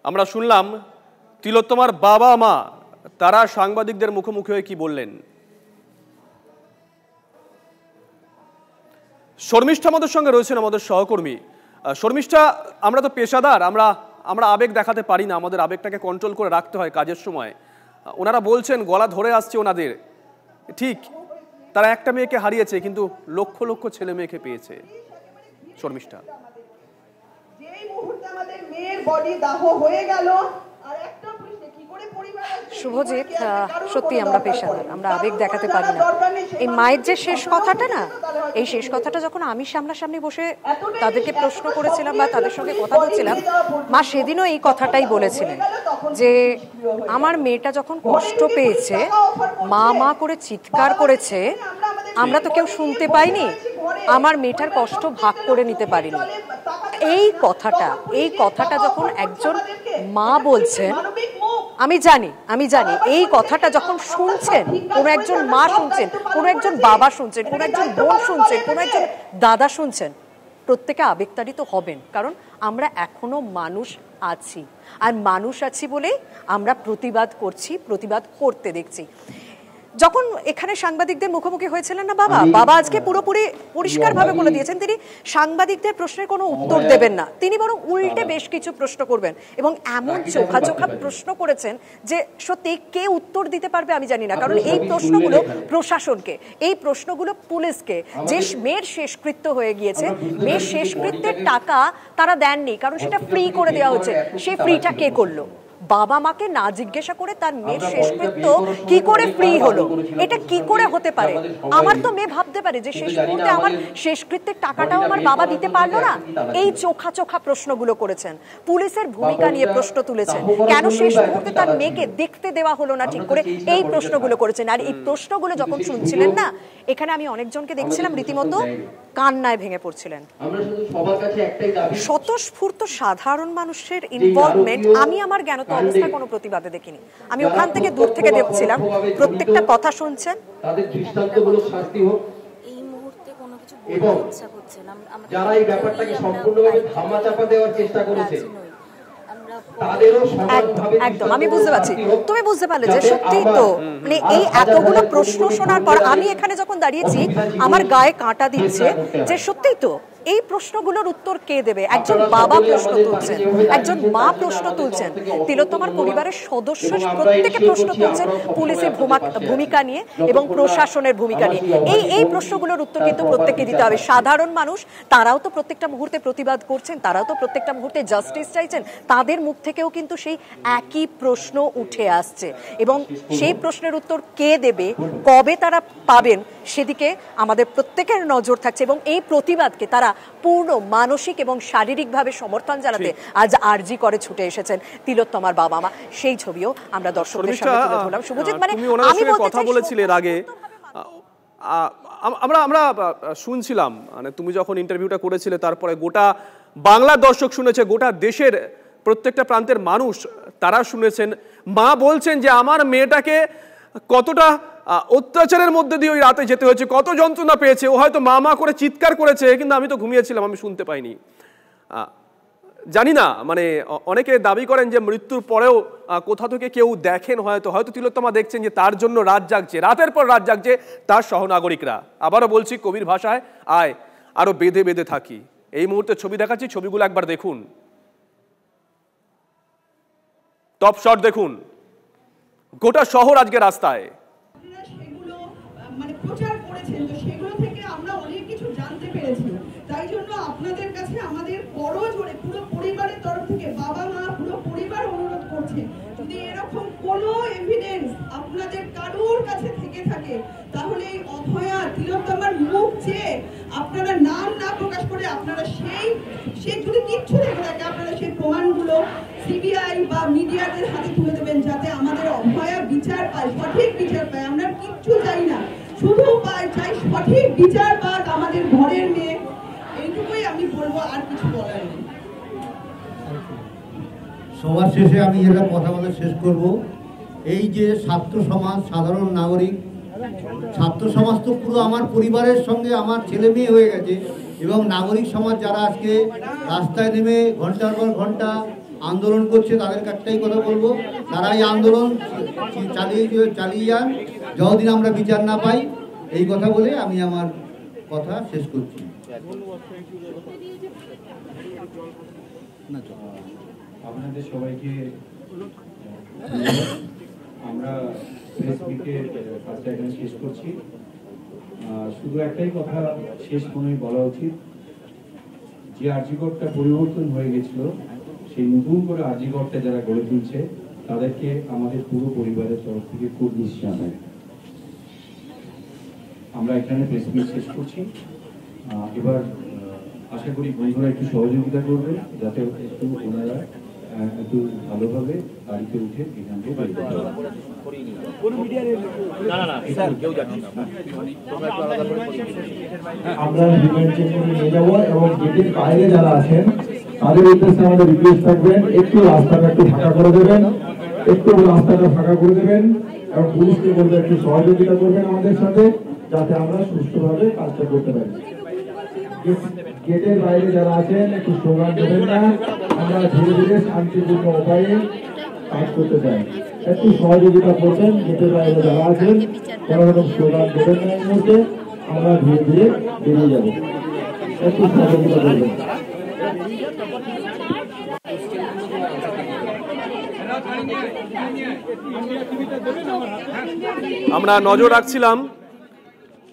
আমরা শুনলাম তিলোত্তমার বাবা মা তারা সাংবাদিকদের মুখোমুখি হয়ে কি বললেন। শর্মিষ্ঠা আমাদের সঙ্গে রয়েছেন, আমাদের সহকর্মী। শর্মিষ্ঠা, আমরা তো পেশাদার, আমরা আবেগ দেখাতে পারি না, আমাদের আবেগটাকে কন্ট্রোল করে রাখতে হয় কাজের সময়। ওনারা বলছেন গলা ধরে আসছে ওনাদের, ঠিক তারা একটা মেয়েকে হারিয়েছে কিন্তু লক্ষ লক্ষ ছেলে মেয়েকে পেয়েছে। শর্মিষ্ঠা, যেই মুহূর্তে আমাদের মেয়ের বডি দাহ হয়ে গেল আর একটা প্রশ্ন কি করে পরিবার শুভজিৎ, সত্যি আমরা পেশাদার, আমরা আবেগ দেখাতে পারি না। এই মায়ের যে শেষ কথাটা না, এই শেষ কথাটা যখন আমি সামনাসামনি বসে তাদেরকে প্রশ্ন করেছিলাম বা তাদের সঙ্গে কথা বলছিলাম, মা সেদিনও এই কথাটাই বলেছিলেন যে আমার মেয়েটা যখন কষ্ট পেয়েছে, মা মা করে চিৎকার করেছে, আমরা তো কেউ শুনতে পাইনি, আমার মেয়েটার কষ্ট ভাগ করে নিতে পারিনি। এই কথাটা যখন একজন মা বলছেন, আমি জানি এই কথাটা যখন শুনছেন, কোনো একজন মা শুনছেন, কোনো একজন বাবা শুনছেন, কোনো একজন বোন শুনছেন, কোনো একজন দাদা শুনছেন, প্রত্যেকে আবেগতাড়িত হবেন। কারণ আমরা এখনো মানুষ আছি, আর মানুষ আছি বলেই আমরা প্রতিবাদ করছি, প্রতিবাদ করতে দেখছি। যখন এখানে সাংবাদিকদের মুখোমুখি হয়েছিলেন না বাবা আজকে পুরোপুরি পরিষ্কারভাবে বলে দিয়েছেন তিনি সাংবাদিকদের প্রশ্নের কোনো উত্তর দেবেন না, তিনি বরং উল্টে বেশ কিছু প্রশ্ন করবেন এবং এমন চোখা প্রশ্ন করেছেন যে সত্যি কে উত্তর দিতে পারবে আমি জানি না। কারণ এই প্রশ্নগুলো প্রশাসনকে, এই প্রশ্নগুলো পুলিশকে, যে মেয়ের শেষকৃত্য হয়ে গিয়েছে, মেয়ের শেষকৃত্যের টাকা তারা দেননি, কারণ সেটা ফ্রি করে দেওয়া হচ্ছে, সেই ফ্রিটা কে করলো? বাবা মাকে না জিজ্ঞাসা করে তার মেয়ের শেষকৃত্য কি করে ফ্রি হলো, এটা কি করে হতে পারে? আমার তো মেয়ে ভাবতে পারে যে শেষ মুহূর্তে আমার শেষকৃত্যের টাকাটাও আমার বাবা দিতে পারলো না। এই চোখা প্রশ্নগুলো করেছেন, পুলিশের ভূমিকা নিয়ে প্রশ্ন তুলেছেন, কেন শেষ মুহূর্তে তার মেয়েকে দেখতে দেওয়া হলো না ঠিক করে, এই প্রশ্নগুলো করেছেন। আর এই প্রশ্নগুলো যখন শুনছিলেন না, এখানে আমি অনেকজনকে দেখছিলাম রীতিমতো কান্নায় ভেঙে পড়ছিলেন। স্বতঃস্ফূর্ত সাধারণ মানুষের ইনভলভমেন্ট আমি আমার জ্ঞানত অবস্থায় কোনো প্রতিবাদে দেখিনি। আমি ওখান থেকে দূর থেকে দেখছিলাম, প্রত্যেকটা কথা শুনছেন। এই মুহূর্তে কোনো কিছু বলতে ইচ্ছা করছে না, যারা এই ব্যাপারটাকে সম্পূর্ণভাবে ধামাচাপা দেওয়ার চেষ্টা করেছে একদম আমি বুঝতে পারছি, তুমি বুঝতে পারলে যে সত্যি তো মানে এই এতগুলো প্রশ্ন শোনার পর আমি এখানে যখন দাঁড়িয়েছি আমার গায়ে কাঁটা দিচ্ছে যে সত্যি তো এই প্রশ্নগুলোর উত্তর কে দেবে? একজন বাবা প্রশ্ন তুলছেন, একজন মা প্রশ্ন তুলছেন, তিলোত্তমার পরিবারের সদস্য প্রত্যেকে প্রশ্ন তুলছেন পুলিশের ভূমিকা নিয়ে এবং প্রশাসনের ভূমিকা নিয়ে। এই প্রশ্নগুলোর উত্তর কিন্তু প্রত্যেককে দিতে হবে। সাধারণ মানুষ তারাও তো প্রত্যেকটা মুহূর্তে প্রতিবাদ করছেন, তারাও তো প্রত্যেকটা মুহূর্তে জাস্টিস চাইছেন, তাদের মুখ থেকেও কিন্তু সেই একই প্রশ্ন উঠে আসছে এবং সেই প্রশ্নের উত্তর কে দেবে, কবে তারা পাবেন, সেদিকে আমাদের প্রত্যেকের নজর থাকছে এবং এই প্রতিবাদকে তারা পূর্ণ মানসিক এবং শারীরিকভাবে সমর্থন জানাতে আজ আরজি করে ছুটে এসেছেন তিলোত্তমার বাবা মা। সেই ছবিও আমরা দর্শকদের সামনে তুলে ধরলাম। শুভজিৎ, মানে আমি কথা বলেছিলে এর আগে, আমরা শুনছিলাম, মানে তুমি যখন ইন্টারভিউটা করেছিলে তারপরে গোটা বাংলার দর্শক শুনেছে, গোটা দেশের প্রত্যেকটা প্রান্তের মানুষ তারা শুনেছেন। মা বলছেন যে আমার মেয়েটাকে কতটা অত্যাচারের মধ্যে দিয়ে ওই রাতে যেতে হয়েছে, কত যন্ত্রণা পেয়েছে, ও হয়তো মা মা করে চিৎকার করেছে, কিন্তু আমি তো ঘুমিয়েছিলাম, আমি শুনতে পাইনি। জানি না, মানে অনেকে দাবি করেন যে মৃত্যুর পরেও কোথা থেকে কেউ দেখেন, হয়তো তিলোত্তমা দেখছেন যে তার জন্য রাত জাগছে, রাতের পর রাত জাগছে তার সহনাগরিকরা। আবারও বলছি, কবির ভাষায় আয় আরো বেঁধে বেঁধে থাকি। এই মুহূর্তে ছবি দেখাচ্ছি, ছবিগুলো একবার দেখুন, টপ শট দেখুন, গোটা শহর আজকে রাস্তায়। সেগুলো মানে প্রচার করেছেন, তো সেগুলো থেকে আমরা অনেক কিছু জানতে পেরেছি। তাই জন্য আপনাদের কাছে আমাদের বড় জোরে পুরো পরিবারের তরফ থেকে বাবা মা পুরো পরিবার অনুরোধ করছে, যদি এরকম কোনো এভিডেন্স আপনাদের কারোর কাছে থেকে থাকে তাহলে এই অভয়া তিলোত্তমার মুখ চেয়ে আপনারা নাম না প্রকাশ করে আপনারা সেই যদি কিচ্ছু থেকে থাকে আপনারা সেই প্রমাণগুলো সিবিআই বা মিডিয়াদের হাতে তুলে দেবেন, যাতে আমাদের অভয়া বিচার পায়, সঠিক বিচার পায়। আমরা কিচ্ছু চাই না, শুধু চাই সঠিক বিচার পাক আমাদের ঘরের মেয়ে। এইটুকুই আমি বলবো, আর কিছু বলার নেই। সবার শেষে আমি যেটা কথা বলে শেষ করব, এই যে ছাত্র সমাজ, সাধারণ নাগরিক, ছাত্র সমাজ তো পুরো আমার পরিবারের সঙ্গে আমার ছেলে মেয়ে হয়ে গেছে, এবং নাগরিক সমাজ যারা আজকে রাস্তায় নেমে ঘন্টার পর ঘন্টা আন্দোলন করছে, তাদের একটাই কথা বলবো, তারা এই আন্দোলন চালিয়ে যান যতদিন আমরা বিচার না পাই। এই কথা বলে আমি আমার কথা শেষ করছি। আপনাদের সবাইকে আমরা প্রেস মিটে কাজটা এখানে শেষ করছি। শুধু একটাই কথা শেষ মনে বলা উচিত, যে আরজিকরটা পরিবর্তন হয়ে গেছিল, সেই নতুন করে আরজিকরটা যারা গড়ে তুলছে তাদেরকে আমাদের পুরো পরিবারের তরফ থেকে খুব নিশ্চয় জানাই। আমরা এখানে প্রেস মিট শেষ করছি। এবার আশা করি বন্ধুরা একটু সহযোগিতা করবে যাতে একটু ওনারা একটু ভালোভাবে গাড়িতে উঠে এখান থেকে বের করতে পারে। আমরা রিমাইন্ড চেক করে নিয়ে যাবো এবং গেটের বাইরে যারা আছেন তাদের উদ্দেশ্যে আমাদের রিকোয়েস্ট থাকবেন, একটু রাস্তাটা একটু ফাঁকা করে দেবেন, এবং পুলিশকে বলবে একটু সহযোগিতা করবেন আমাদের সাথে, যাতে আমরা সুষ্ঠুভাবে কাজটা করতে পারি। গেটের বাইরে যারা আছেন একটু স্লোগান দেবেন না, আমরা ধীরে ধীরে শান্তিপূর্ণ উপায়ে কাজ করতে চাই। একটু সহযোগিতা করবেন, গেটের বাইরে যারা আছেন কোনো রকম স্লোগান দেবেন না। এই মুহূর্তে আমরা ধীরে ধীরে বেরিয়ে যাব, একটু সহযোগিতা করবেন। আমরা নজর রাখছিলাম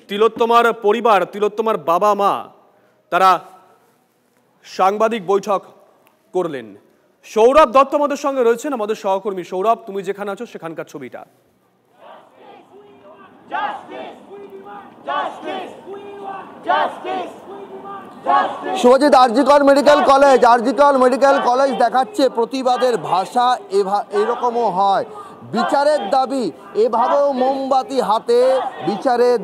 তিলোত্তমার পরিবার, তিলোত্তমার বাবা মা, তারা সাংবাদিক বৈঠক করলেন। সৌরভ দত্ত আমাদের সঙ্গে রয়েছেন, আমাদের সহকর্মী। সৌরভ, তুমি যেখানে আছো সেখানকার ছবিটা। শুভজিৎ, আরজিকর মেডিকেল কলেজ দেখাচ্ছে প্রতিবাদের ভাষা এরকমও হয়। বিচারের দাবি, এভাবেও মোমবাতি হাতে বিচারের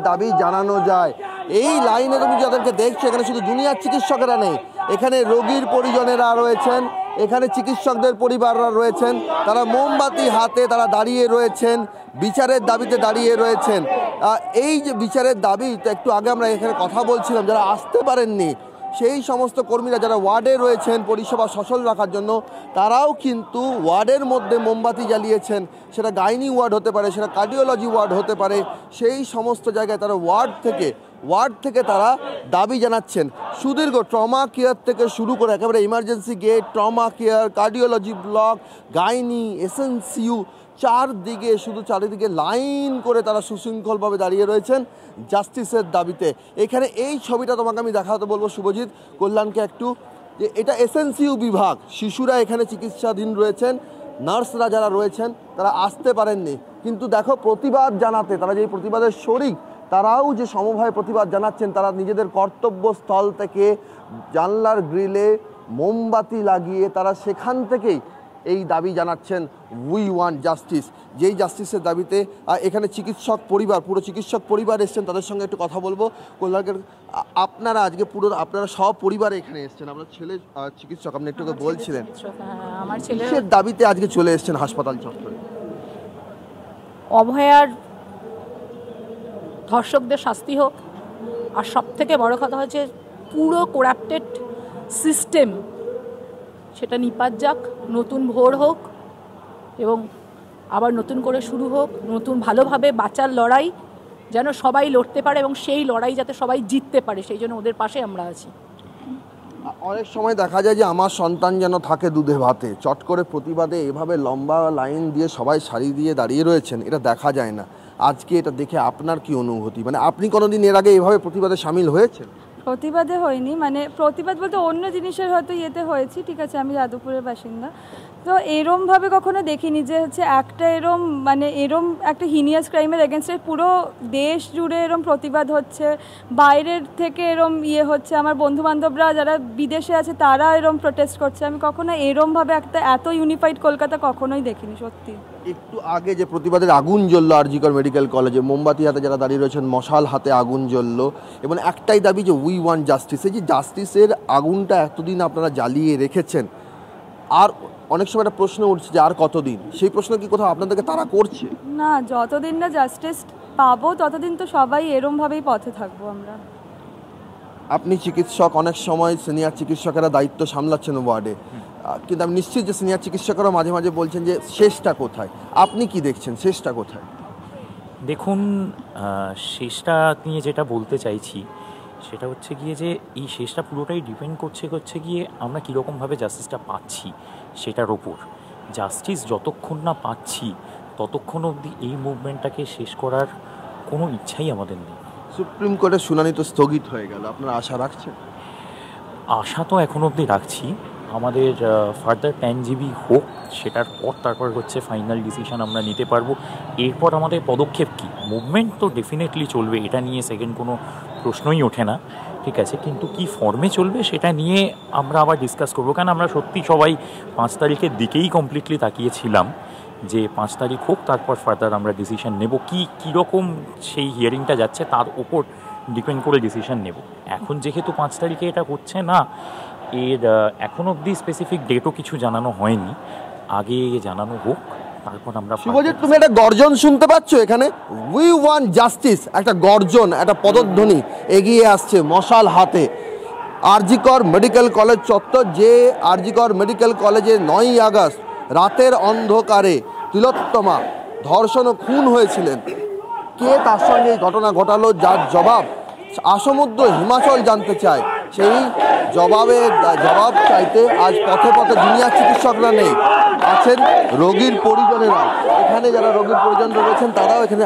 দাবি জানানো যায়। এই লাইনে তুমি যাদেরকে দেখছো, এখানে শুধু দুনিয়ার চিকিৎসকেরা নেই, এখানে রোগীর পরিজনেরা রয়েছেন, এখানে চিকিৎসকদের পরিবাররা রয়েছেন, তারা মোমবাতি হাতে তারা দাঁড়িয়ে রয়েছেন, বিচারের দাবিতে দাঁড়িয়ে রয়েছেন। এই যে বিচারের দাবি, তো একটু আগে আমরা এখানে কথা বলছিলাম, যারা আসতে পারেননি সেই সমস্ত কর্মীরা যারা ওয়ার্ডে রয়েছেন পরিষেবা সচল রাখার জন্য, তারাও কিন্তু ওয়ার্ডের মধ্যে মোমবাতি জ্বালিয়েছেন। সেটা গাইনি ওয়ার্ড হতে পারে, সেটা কার্ডিওলজি ওয়ার্ড হতে পারে, সেই সমস্ত জায়গায় তারা ওয়ার্ড থেকে তারা দাবি জানাচ্ছেন। সুদীর্ঘ ট্রমা কেয়ার থেকে শুরু করে একেবারে emergency gate, trauma care, cardiology block, gynae, SNCU, চারিদিকে লাইন করে তারা সুশৃঙ্খলভাবে দাঁড়িয়ে রয়েছেন জাস্টিসের দাবিতে। এখানে এই ছবিটা তোমাকে আমি দেখাতে বলবো শুভজিৎ, কল্যাণকে একটু, যে এটা এসএনসিইউ বিভাগ, শিশুরা এখানে চিকিৎসাধীন রয়েছেন, নার্সরা যারা রয়েছেন তারা আসতে পারেননি, কিন্তু দেখো প্রতিবাদ জানাতে, তারা যে প্রতিবাদের শরিক, তারাও যে সমভাবে প্রতিবাদ জানাচ্ছেন। তারা নিজেদের কর্তব্যস্থল থেকে জানলার গ্রিলে মোমবাতি লাগিয়ে তারা সেখান থেকেই এই দাবি জানাচ্ছেন, উই ওয়ান্ট জাস্টিস। যেই জাস্টিসের দাবিতে এখানে পুরো চিকিৎসক পরিবার এসছেন, তাদের সঙ্গে একটু কথা বলবো। কল্যাণের আপনারা আজকে আপনারা সব পরিবারে এখানে এসছেন, আপনার ছেলে চিকিৎসক, আপনি একটু বলছিলেন আমার ছেলের দাবিতে আজকে চলে এসছেন হাসপাতাল চত্বরে। অভয়ার ধর্ষকদের শাস্তি হোক, আর সব থেকে বড় কথা হচ্ছে পুরো করাপ্টেড সিস্টেম সেটা নিপাত যাক, নতুন ভোর হোক এবং আবার নতুন করে শুরু হোক, নতুন ভালোভাবে বাঁচার লড়াই যেন সবাই লড়তে পারে এবং সেই লড়াই যাতে সবাই জিততে পারে, সেই জন্য ওদের পাশে আমরা আছি। অনেক সময় দেখা যায় যে আমার সন্তান যেন থাকে দুধে ভাতে, চট করে প্রতিবাদে এভাবে লম্বা লাইন দিয়ে সবাই সারি দিয়ে দাঁড়িয়ে রয়েছেন, এটা দেখা যায় না। আজকে এটা দেখে আপনার কি অনুভূতি? মানে আপনি কোনোদিন এর আগে এভাবে প্রতিবাদে সামিল হয়েছেন? প্রতিবাদে হয়নি, মানে প্রতিবাদ বলতে অন্য জিনিসের হয়তো ইয়েতে হয়েছি, ঠিক আছে, আমি যাদবপুরের বাসিন্দা, তো এরমভাবে কখনো দেখিনি যে হচ্ছে একটা এরম একটা হিনিয়াস ক্রাইমের এগেনস্টে পুরো দেশ জুড়ে এরম প্রতিবাদ হচ্ছে, বাইরের থেকে এরম হচ্ছে, আমার বন্ধুবান্ধবরা যারা বিদেশে আছে তারা এরম প্রোটেস্ট করছে, আমি কখনো এরমভাবে এত ইউনিফাইড কলকাতা কখনোই দেখিনি সত্যি। একটু আগে যে প্রতিবাদের আগুন জ্বললো আরজিকর মেডিকেল কলেজে, মোমবাতি হাতে যারা দাঁড়িয়ে রয়েছেন, মশাল হাতে আগুন জ্বললো, এবং একটাই দাবি যে উই ওয়ান্ট জাস্টিস। এই যে জাস্টিসের আগুনটা এতদিন আপনারা জ্বালিয়ে রেখেছেন, আর অনেক সময় একটা প্রশ্ন উঠছে যে আর কতদিন, সেই প্রশ্ন কি কোথাও আপনাদেরকে তারা করছে? না, যতদিন না জাস্টিস পাবো ততদিন তো সবাই এরমভাবেই পথে থাকবো আমরা। আপনি চিকিৎসক, অনেক সময় সিনিয়র চিকিৎসকেরা দায়িত্ব সামলাচ্ছেন ওয়ার্ডে, কিন্তু আমি নিশ্চিত যে সিনিয়র চিকিৎসকরা মাঝে মাঝে বলছেন যে শেষটা কোথায়, আপনি কি দেখছেন শেষটা কোথায়? দেখুন, শেষটা নিয়ে যেটা বলতে চাইছি সেটা হচ্ছে গিয়ে যে এই শেষটা পুরোটাই ডিপেন্ড করছে গিয়ে আমরা কীরকমভাবে জাস্টিসটা পাচ্ছি সেটার ওপর। জাস্টিস যতক্ষণ না পাচ্ছি ততক্ষণ অবধি এই মুভমেন্টটাকে শেষ করার কোনো ইচ্ছাই আমাদের নেই। সুপ্রিম কোর্টের শুনানি তো স্থগিত হয়ে গেল, আপনারা আশা রাখছেন? আশা তো এখন অবধি রাখছি, আমাদের ফার্দার 10 GB হোক, সেটার পর তারপর হচ্ছে ফাইনাল ডিসিশন আমরা নিতে পারবো। এরপর আমাদের পদক্ষেপ কী, মুভমেন্ট তো ডেফিনেটলি চলবে, এটা নিয়ে সেকেন্ড কোনো প্রশ্নই ওঠে না, ঠিক আছে, কিন্তু কি ফর্মে চলবে সেটা নিয়ে আমরা আবার ডিসকাস করবো। কারণ আমরা সত্যি সবাই 5 তারিখের দিকেই কমপ্লিটলি তাকিয়েছিলাম যে 5 তারিখ হোক, তারপর ফার্দার আমরা ডিসিশন নেব, কীরকম সেই হিয়ারিংটা যাচ্ছে তার উপর ডিপেন্ড করে ডিসিশন নেব। এখন যেহেতু 5 তারিখে এটা হচ্ছে না, এর এখন অবধি স্পেসিফিক ডেটও কিছু জানানো হয়নি, আগে জানানো হোক, তারপর আমরা। শুভজিৎ, তুমি একটা গর্জন শুনতে পাচ্ছ এখানে? উই ওয়ান্ট জাস্টিস, একটা গর্জন, একটা পদধ্বনি এগিয়ে আসছে মশাল হাতে। আরজি কর মেডিকেল কলেজ চত্বর, যে আরজি কর মেডিকেল কলেজে 9ই আগস্ট রাতের অন্ধকারে তিলোত্তমা ধর্ষণ ও খুন হয়েছিলেন, কে তার সঙ্গে এই ঘটনা ঘটালো, যার জবাব আসমুদ্র হিমাচল জানতে চায়। সেই জবাব চাইতে আজ পথে পথে জুনিয়র চিকিৎসকরা নেই, আছেন রোগীর পরিজনেরা। এখানে যারা রোগীর পরিজন রয়েছেন তারাও এখানে।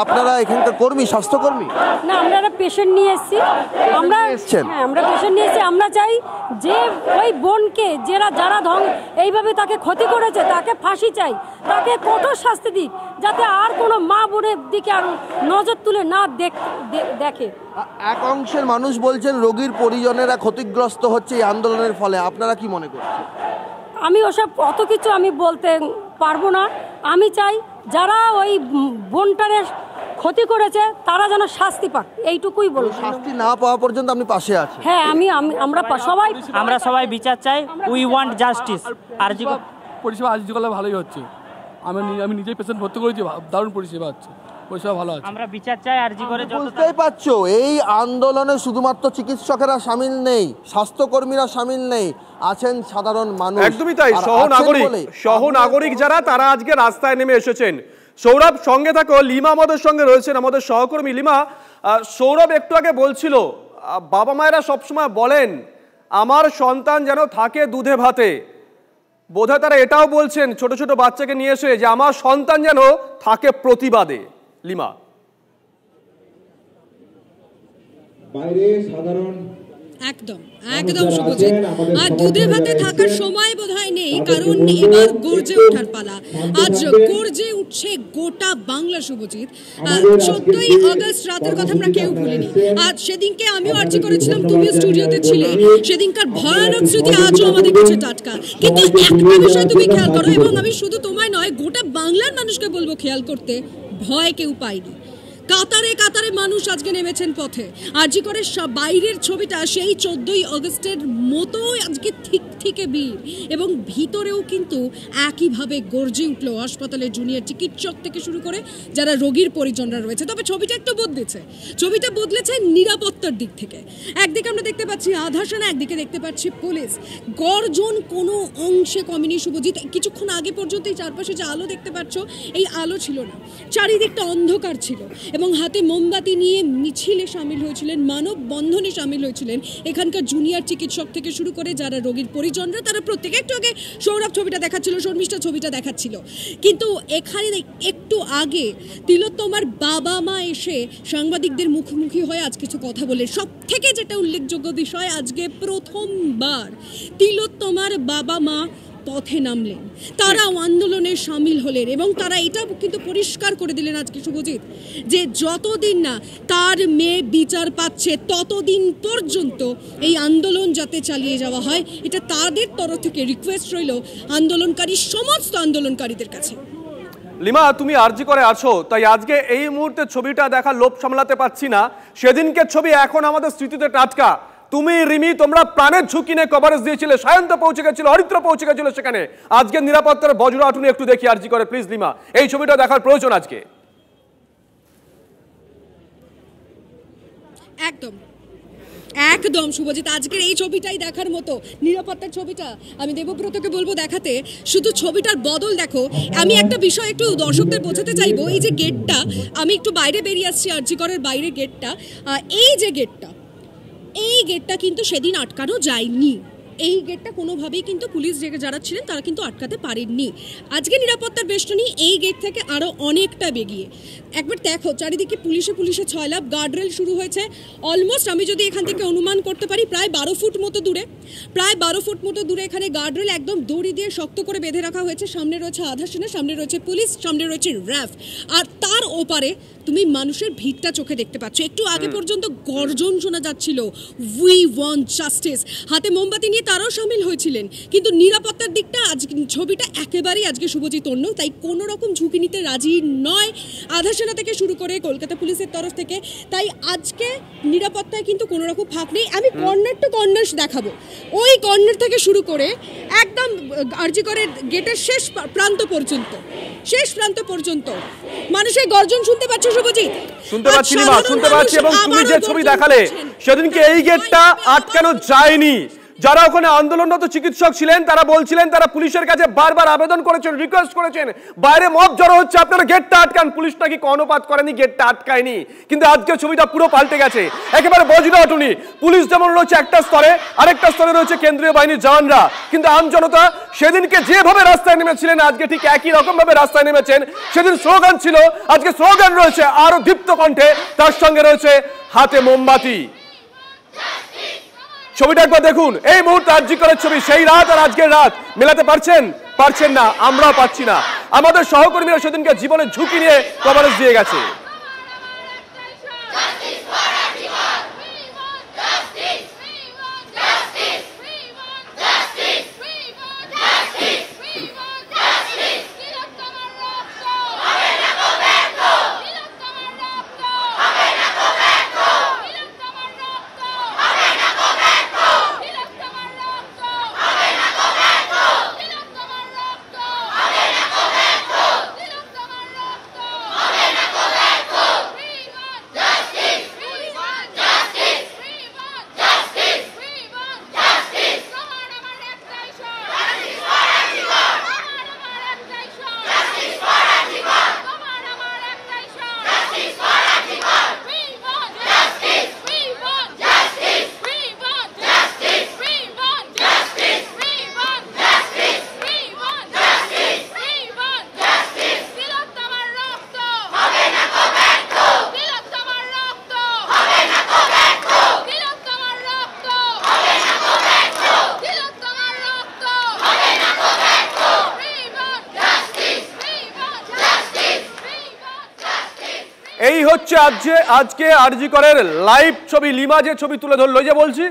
আপনারা এখানকার কর্মী, স্বাস্থ্যকর্মী? না, আমরা একটা পেশেন্ট নিয়ে এসেছি। আমরা পেশেন্ট নিয়ে এসেছি। আমরা চাই যে ওই বোনকে যারা এইভাবে তাকে ক্ষতি করেছে তাকে ফাঁসি চাই, তাকে কঠোর শাস্তি দিক, যাতে আর কোনো মা বোনের দিকে আর নজর তুলে না দেখে। এক অংশের মানুষ বলছেন রোগীর পরিজনেরা ক্ষতিগ্রস্ত হচ্ছে এই আন্দোলনের ফলে, আপনারা কি মনে করছেন? আমি ওসব অত কিছু আমি বলতে পারবো না। আমি চাই যারা ওই বোনটারে ক্ষতি করেছে তারা যেন শাস্তি পাক, এইটুকুই বলবো। শাস্তি না পাওয়া পর্যন্ত আপনি পাশে আছেন? হ্যাঁ, আমরা সবাই বিচার চাই। We want justice. আরজি পরিষেবা আরজি কলে ভালোই হচ্ছে, আমি নিজেই পেশেন্ট ভর্তি করেছি, দারুণ পরিষেবা হচ্ছে, পরিষেবা ভালো আছে। আমরা বিচার চাই আরজি করে। বুঝতেই পারছো, এই আন্দোলনে শুধুমাত্র চিকিৎসকেরা সামিল নেই, স্বাস্থ্যকর্মীরা সামিল নেই, আছেন সাধারণ মানুষ। একদমই তাই, সহনাগরিক যারা, তারা আজকে রাস্তায় নেমে এসেছেন। সৌরভ সঙ্গে থাকো, লিমা আমাদের সঙ্গে রয়েছেন, আমাদের সহকর্মী। লিমা, সৌরভ একটু আগে বলছিল বাবা মায়েরা সবসময় বলেন আমার সন্তান যেন থাকে দুধে ভাতে, বোধহয় তারা এটাও বলছেন ছোট ছোট বাচ্চাকে নিয়ে এসে যে আমার সন্তান যেন থাকে প্রতিবাদে। লিমা, বাইরে সাধারণ একদম শুভজিৎ, আর দুধে ভাতে থাকার সময় বোধহয় নেই, কারণ এবার গর্জে ওঠার পালা। আজ গর্জে উঠছে গোটা বাংলা শুভজিৎ। 14ই আগস্ট রাতের কথা আমরা কেউ ভুলিনি। আজ সেদিনকে আমিও আরজি করেছিলাম, তুমিও স্টুডিওতে ছিলে, সেদিনকার ভয়ানক স্মৃতি আজও আমাদের কাছে টাটকা। কিন্তু একটা বিষয় তুমি খেয়াল করো, এবং আমি শুধু তোমায় নয় গোটা বাংলার মানুষকে বলবো খেয়াল করতে, ভয় কেউ পায়নি। কাতারে কাতারে মানুষ আজকে নেমেছেন পথে। আরজি করে বাইরের ছবিটা সেই 14ই আগস্টের মতো আজকে ঠিক থেকে ভিড়, এবং ভিতরেও কিন্তু একইভাবে গর্জে উঠলো হাসপাতালের জুনিয়র চিকিৎসক থেকে শুরু করে যারা রোগীর পরিজনরা রয়েছে। তবে ছবিটা একটু ছবিটা বদলেছে নিরাপত্তার দিক থেকে। একদিকে আমরা দেখতে পাচ্ছি আধা সেনা, একদিকে দেখতে পাচ্ছি পুলিশ। গর্জন কোনো অংশে কমেনি শুভজিৎ। কিছুক্ষণ আগে পর্যন্ত এই চারপাশে যে আলো দেখতে পাচ্ছ, এই আলো ছিল না, চারিদিকটা অন্ধকার ছিল, এবং হাতে মোমবাতি নিয়ে মিছিলে সামিল হয়েছিলেন, মানববন্ধনে সামিল হয়েছিলেন এখানকার জুনিয়র চিকিৎসক থেকে শুরু করে যারা রোগীর পরিজনরা, তারা প্রত্যেকে। একটু আগে সৌরভ ছবিটা দেখাচ্ছিল, শর্মিষ্ঠা ছবিটা দেখাচ্ছিল, কিন্তু এখানে একটু আগে তিলোত্তমার বাবা মা এসে সাংবাদিকদের মুখোমুখি হয়ে আজ কিছু কথা বলে। সব থেকে যেটা উল্লেখযোগ্য বিষয়, আজকে প্রথমবার তিলোত্তমার বাবা মা পথে নামলেন, তারাও আন্দোলনে সামিল হলেন, এবং তারা এটা কিন্তু পরিষ্কার করে দিলেন আজকে শুভজিৎ যে যতদিন না তার মেয়ে বিচার পাচ্ছে ততদিন পর্যন্ত এই আন্দোলন যাতে চালিয়ে যাওয়া হয়, এটা তাদের তরফ থেকে রিকোয়েস্ট রইল সমস্ত আন্দোলনকারীদের কাছে। লিমা, তুমি আরজি করে আছো, তাই আজকে এই মুহূর্তে ছবিটা দেখা লোভ সামলাতে পারছি না। সেদিনকে ছবি এখন আমাদের স্মৃতিতে টাটকা। তুমি রিমি, তোমরা প্রাণের ঝুঁকি নিয়ে কভারেজ দিয়েছিলে, সায়ন্ত পৌঁছে গেছিল, হরিত্র পৌঁছে গেছিল সেখানে। আজকে নিরাপত্তার বজ্রাটুনি একটু দেখি আরজি করে, প্লিজ লিমা, এই ছবিটা দেখার প্রয়োজন আজকে। একদম একদম শুভজিৎ, আজকের এই ছবিটাই দেখার মতো, নিরাপত্তার ছবিটা। আমি দেবব্রতকে বলবো দেখাতে, শুধু ছবিটার বদল দেখো। আমি একটা বিষয় একটু দর্শকদের বোঝাতে চাইবো, এই যে গেটটা, আমি একটু বাইরে বেরিয়ে আসছি, আরজি করের বাইরের গেটটা, এই যে গেটটা, এই গেটটা কিন্তু সেদিন আটকানো যায়নি। এই গেটটা কোনোভাবেই কিন্তু পুলিশ যারা ছিলেন তারা কিন্তু আটকাতে পারেননি। আজকে নিরাপত্তার বেষ্টনী এই গেট থেকে আরও অনেকটা বেগিয়ে। একবার দেখো চারিদিকে পুলিশে ছয়লাভ, গার্ডরেল শুরু হয়েছে অলমোস্ট, আমি যদি এখান থেকে অনুমান করতে পারি প্রায় 12 ফুট মতো দূরে এখানে গার্ডরেল একদম দড়ি দিয়ে শক্ত করে বেঁধে রাখা হয়েছে। সামনে রয়েছে আধা সেনা, সামনে রয়েছে পুলিশ, সামনে রয়েছে র্যাফ, আর তার ওপারে তুমি মানুষের ভিড়টা চোখে দেখতে পাচ্ছ। একটু আগে পর্যন্ত গর্জন শোনা যাচ্ছিল, উই ওয়ান্ট জাস্টিস, হাতে মোমবাতি নিয়ে তারাও সামিল হয়েছিলেন। কিন্তু নিরাপত্তার দিকটা আজকে ছবিটা একেবারেই আজকে শুভজিৎ অন্য, তাই কোনো রকম ঝুঁকি নিতে রাজি নয় আধা সেনা থেকে শুরু করে কলকাতা পুলিশের তরফ থেকে। তাই আজকে নিরাপত্তায় কিন্তু কোনো রকম ফাঁক নেই। আমি কর্নার টু কর্নার দেখাবো, ওই কর্নার থেকে শুরু করে একদম আরজি করে গেটের শেষ প্রান্ত পর্যন্ত মানুষের গর্জন শুনতে পাচ্ছ শুভজিৎ? শুনতে পাচ্ছি না, শুনতে পাচ্ছি। এবং তুমি যে ছবি দেখালে সেদিনকে এই গেটটা আটকানো যায়নি। যারা ওখানে আন্দোলনরত চিকিৎসক ছিলেন তারা বলছিলেন, তারা পুলিশের কাছে বারবার আবেদন করেছেন, রিকোয়েস্ট করেছেন, বাইরে মব জড়ো হচ্ছে, আপনারা গেটটা আটকান। পুলিশ নাকি কর্ণপাত করেনি, গেটটা আটকায়নি। কিন্তু আজকে ছবিটা পুরো পাল্টে গেছে, একেবারে বজ্রটুনি। পুলিশ যেমন রয়েছে একটা স্তরে, আরেকটা স্তরে রয়েছে কেন্দ্রীয় বাহিনীর জওয়ানরা। কিন্তু আমজনতা সেদিনকে যেভাবে রাস্তায় নেমেছিলেন আজকে ঠিক একই রকম ভাবে রাস্তায় নেমেছেন। সেদিন স্লোগান ছিল, আজকে স্লোগান রয়েছে আরো দীপ্ত কণ্ঠে, তার সঙ্গে রয়েছে হাতে মোমবাতি। ছবিটা একবার দেখুন, এই মুহূর্তে আরজি করের ছবি, সেই রাত আর আজকের রাত মেলাতে পারছেন না, আমরাও পাচ্ছি না। আমাদের সহকর্মীরা সেদিনকে জীবনের ঝুঁকি নিয়ে কভারেজ দিয়ে গেছে। এই হচ্ছে আজকে আরজি করের লাইভ ছবি। লিমা যে ছবি তুলে ধরলো, যে বলছি